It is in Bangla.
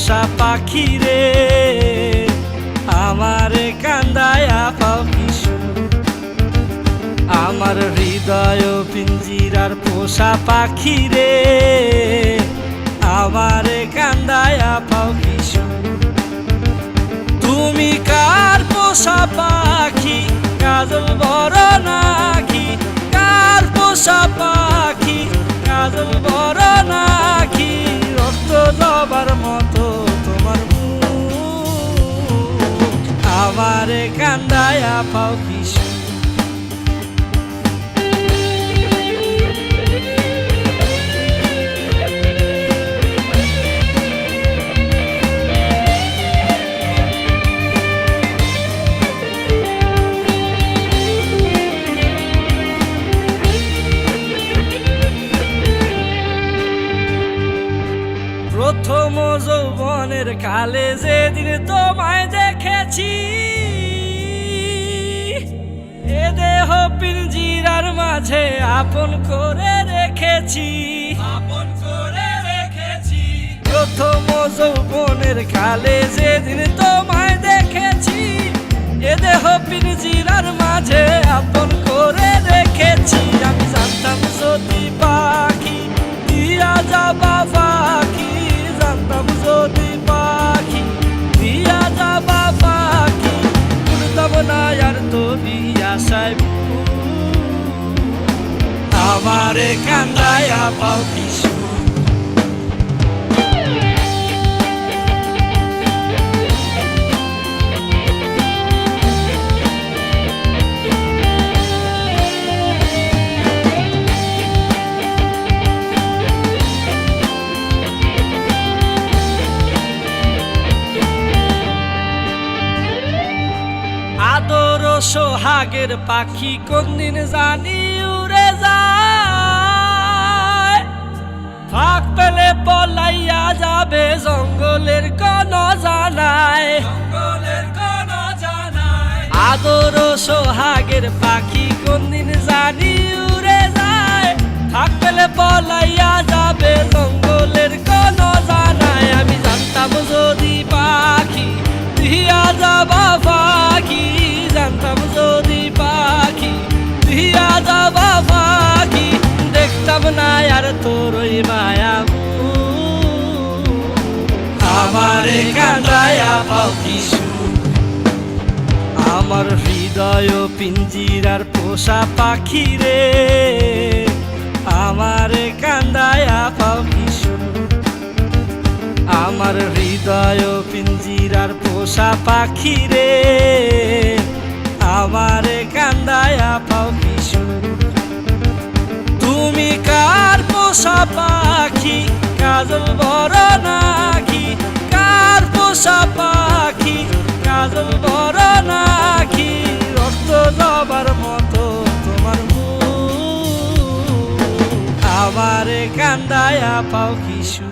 পোষা পাখি রে, আমারে কান্দায়া পাও কিশু। আমার হৃদয় পিঞ্জিরার পোষা পাখি রে, আমারে কান্দায়া পাও কিশু। তুমি কার পোষা পাখি, কাজল বড় নাকি? কার পোষা পাখি, কাজল বড় নাকি? রক্ত জবার মতো তোমার মুখ, আমারে কান্দায়া পাও কিশু। প্রথম যৌবনের কালে যেদিন তোমায় দেখেছি, এ দেহ পিঞ্জিরার মাঝে আপন করে রেখেছি, আপন করে রেখেছি। প্রথম যৌবনের কালে যেদিন তোমায় দেখেছি, এ দেহ পিঞ্জিরার মাঝে আপন করে রেখেছি। আমি জানতাম যদি পাখি দিয়া যাবা পাখি, জানতাম যদি পাখি দিয়া যাবা পাখি, উড়তাম না আর তোরি আশায়। আমারে কান্দায়া পাও কিশু। আদর সোহাগের পাখি কোনদিন জানি উড়ে যায়, ফাঁক পেলে পলাইয়া যাবে জঙ্গলের কোন জানায়, জঙ্গলের কোন জানায়। আদর সোহাগের পাখি কোনদিন জানি উড়ে যায়, ফাঁক পেলে পলাইয়া যাবে জঙ্গলের কোন জানায়। আমি জানতাম যদি পাখি দিয়া যাবা পাখি, জানতাম যদি পাখি দিয়া যাবা পাখি, দেখতাম না আর তোর ওই মায়া। আমারে কান্দায়া পাও কিশু। আমার হৃদয় পিঞ্জিরার পোষা পাখি রে, আমারে কান্দায়া পাও কিশু। আমার হৃদয় পিঞ্জিরার পোষা পাখি রে, আমারে কান্দায়া পাও কিশু। তুমি কার পোষা পাখি, কাজল বড় নাকি? কার পোষা পাখি, কাজল বড় নাকি? রক্ত জবার মতো তোমার মুখ, আমারে কান্দায়া পাও কিশু।